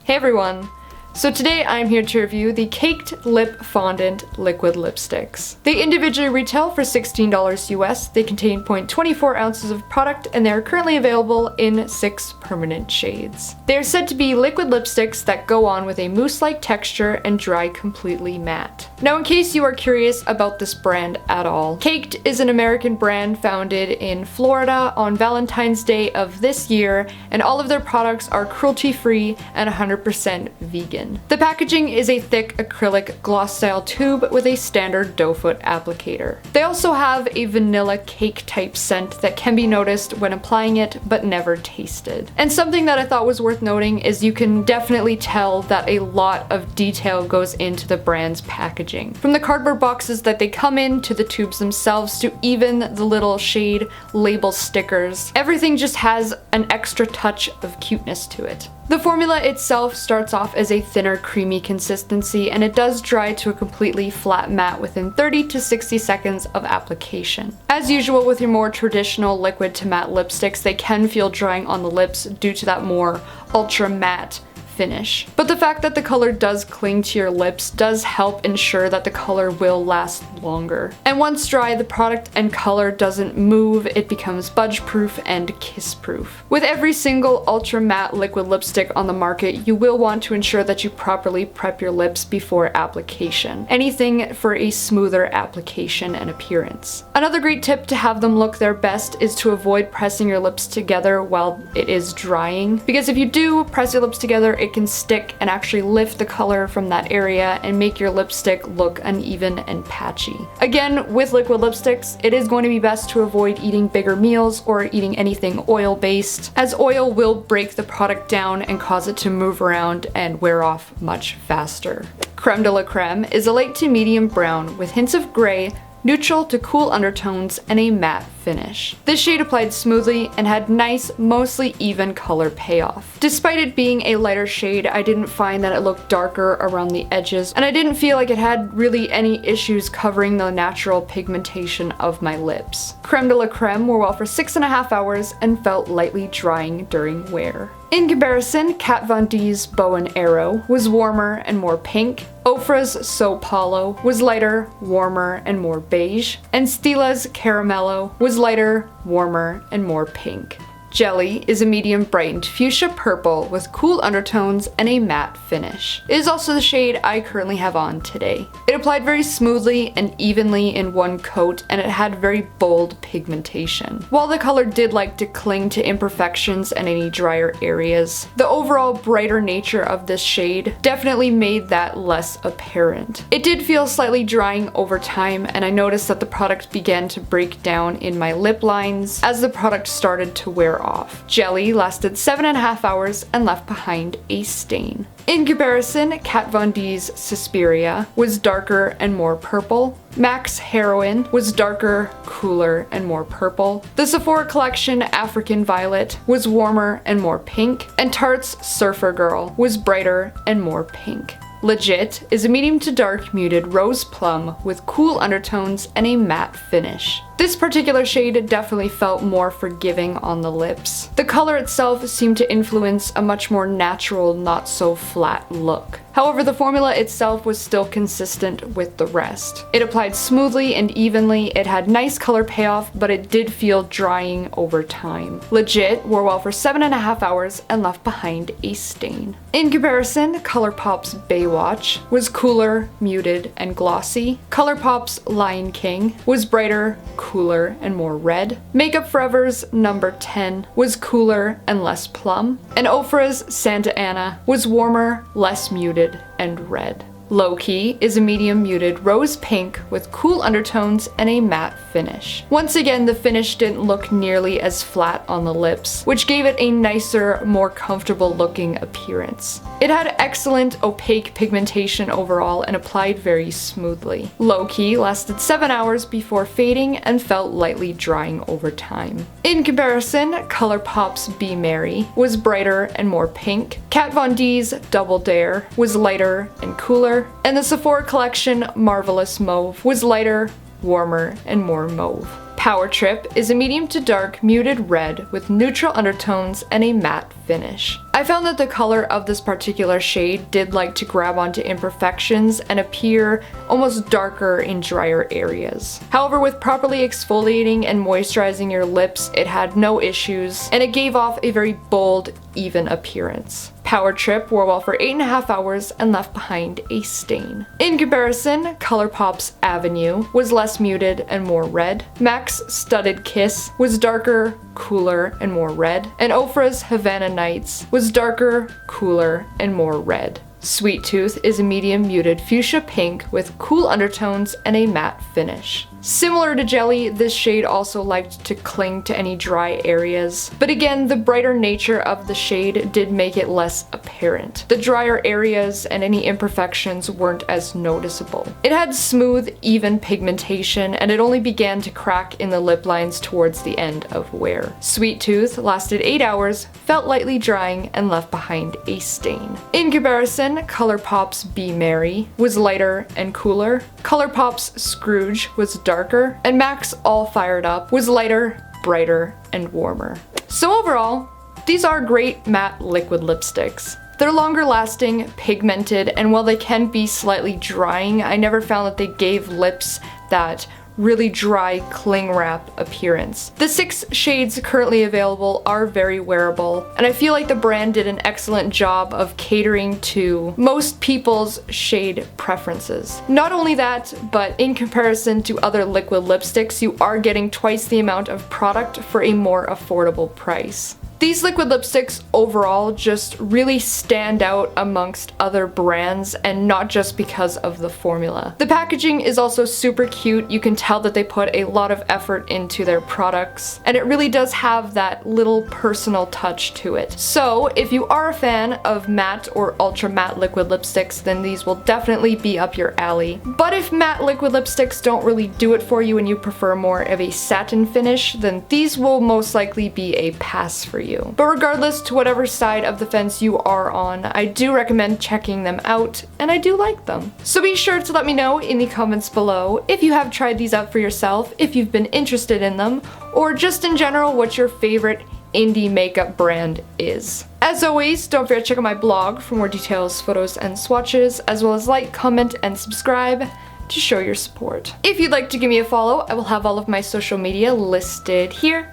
Hey everyone! So today I'm here to review the CAKED Lip Fondant Liquid Lipsticks. They individually retail for $16 US, they contain 0.24 ounces of product, and they are currently available in 6 permanent shades. They are said to be liquid lipsticks that go on with a mousse-like texture and dry completely matte. Now in case you are curious about this brand at all, CAKED is an American brand founded in Florida on Valentine's Day of this year, and all of their products are cruelty-free and 100% vegan. The packaging is a thick acrylic gloss style tube with a standard doe foot applicator. They also have a vanilla cake type scent that can be noticed when applying it but never tasted. And something that I thought was worth noting is you can definitely tell that a lot of detail goes into the brand's packaging. From the cardboard boxes that they come in, to the tubes themselves, to even the little shade label stickers. Everything just has an extra touch of cuteness to it. The formula itself starts off as a thinner, creamy consistency, and it does dry to a completely flat matte within 30 to 60 seconds of application. As usual with your more traditional liquid to matte lipsticks, they can feel drying on the lips due to that more ultra matte finish. But the fact that the color does cling to your lips does help ensure that the color will last longer. And once dry, the product and color doesn't move, it becomes budge proof and kiss proof. With every single ultra matte liquid lipstick on the market, you will want to ensure that you properly prep your lips before application. Anything for a smoother application and appearance. Another great tip to have them look their best is to avoid pressing your lips together while it is drying, because if you do press your lips together, it can stick and actually lift the color from that area and make your lipstick look uneven and patchy. Again, with liquid lipsticks, it is going to be best to avoid eating bigger meals or eating anything oil-based, as oil will break the product down and cause it to move around and wear off much faster. Creme de la Creme is a light to medium brown with hints of gray, neutral to cool undertones, and a matte finish. This shade applied smoothly and had nice, mostly even color payoff. Despite it being a lighter shade, I didn't find that it looked darker around the edges, and I didn't feel like it had really any issues covering the natural pigmentation of my lips. Creme de la Creme wore well for 6.5 hours and felt lightly drying during wear. In comparison, Kat Von D's Bow and Arrow was warmer and more pink, OFRA's So Paulo was lighter, warmer, and more beige, and Stila's Caramello was lighter, warmer, and more pink. Jelly is a medium brightened fuchsia purple with cool undertones and a matte finish. It is also the shade I currently have on today. It applied very smoothly and evenly in one coat, and it had very bold pigmentation. While the color did like to cling to imperfections and any drier areas, the overall brighter nature of this shade definitely made that less apparent. It did feel slightly drying over time, and I noticed that the product began to break down in my lip lines as the product started to wear off. Jelly lasted 7.5 hours and left behind a stain. In comparison, Kat Von D's Susperia was darker and more purple. MAC's Heroine was darker, cooler, and more purple. The Sephora collection African Violet was warmer and more pink. And Tarte's Surfer Girl was brighter and more pink. Legit is a medium to dark muted rose plum with cool undertones and a matte finish. This particular shade definitely felt more forgiving on the lips. The color itself seemed to influence a much more natural, not so flat look. However, the formula itself was still consistent with the rest. It applied smoothly and evenly, it had nice color payoff, but it did feel drying over time. Legit wore well for 7.5 hours and left behind a stain. In comparison, ColourPop's Baewatch was cooler, muted, and glossy. ColourPop's Lyin was brighter, cooler, and more red. Makeup Forever's Number 10 was cooler and less plum. And OFRA's Santa Ana was warmer, less muted, and red. Low Key is a medium muted rose pink with cool undertones and a matte finish. Once again, the finish didn't look nearly as flat on the lips, which gave it a nicer, more comfortable looking appearance. It had excellent opaque pigmentation overall and applied very smoothly. Low Key lasted 7 hours before fading and felt lightly drying over time. In comparison, ColourPop's Be Merry was brighter and more pink. Kat Von D's Double Dare was lighter and cooler, and the Sephora collection Marvelous Mauve was lighter, warmer, and more mauve. Power Trip is a medium to dark muted red with neutral undertones and a matte finish. I found that the color of this particular shade did like to grab onto imperfections and appear almost darker in drier areas. However, with properly exfoliating and moisturizing your lips, it had no issues, and it gave off a very bold, even appearance. Power Trip wore well for 8.5 hours and left behind a stain. In comparison, ColourPop's Avenue was less muted and more red. MAC's Studded Kiss was darker, cooler, and more red. And OFRA's Havana Nights was darker, cooler, and more red. Sweet Tooth is a medium muted fuchsia pink with cool undertones and a matte finish. Similar to Jelly, this shade also liked to cling to any dry areas, but again, the brighter nature of the shade did make it less apparent. The drier areas and any imperfections weren't as noticeable. It had smooth, even pigmentation, and it only began to crack in the lip lines towards the end of wear. Sweet Tooth lasted 8 hours, felt lightly drying, and left behind a stain. In comparison, ColourPop's Be Merry was lighter and cooler. ColourPop's Scrooge was darker, and MAC's All Fired Up was lighter, brighter, and warmer. So overall, these are great matte liquid lipsticks. They're longer lasting, pigmented, and while they can be slightly drying, I never found that they gave lips that really dry cling wrap appearance. The 6 shades currently available are very wearable, and I feel like the brand did an excellent job of catering to most people's shade preferences. Not only that, but in comparison to other liquid lipsticks, you are getting twice the amount of product for a more affordable price. These liquid lipsticks overall just really stand out amongst other brands, and not just because of the formula. The packaging is also super cute. You can tell that they put a lot of effort into their products, and it really does have that little personal touch to it. So if you are a fan of matte or ultra matte liquid lipsticks, then these will definitely be up your alley. But if matte liquid lipsticks don't really do it for you and you prefer more of a satin finish, then these will most likely be a pass for you. But regardless, to whatever side of the fence you are on, I do recommend checking them out, and I do like them. So be sure to let me know in the comments below if you have tried these out for yourself, if you've been interested in them, or just in general what your favorite indie makeup brand is. As always, don't forget to check out my blog for more details, photos, and swatches, as well as like, comment, and subscribe to show your support. If you'd like to give me a follow, I will have all of my social media listed here,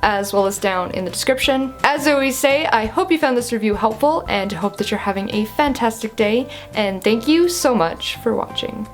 as well as down in the description. As I always say, I hope you found this review helpful and hope that you're having a fantastic day, and thank you so much for watching.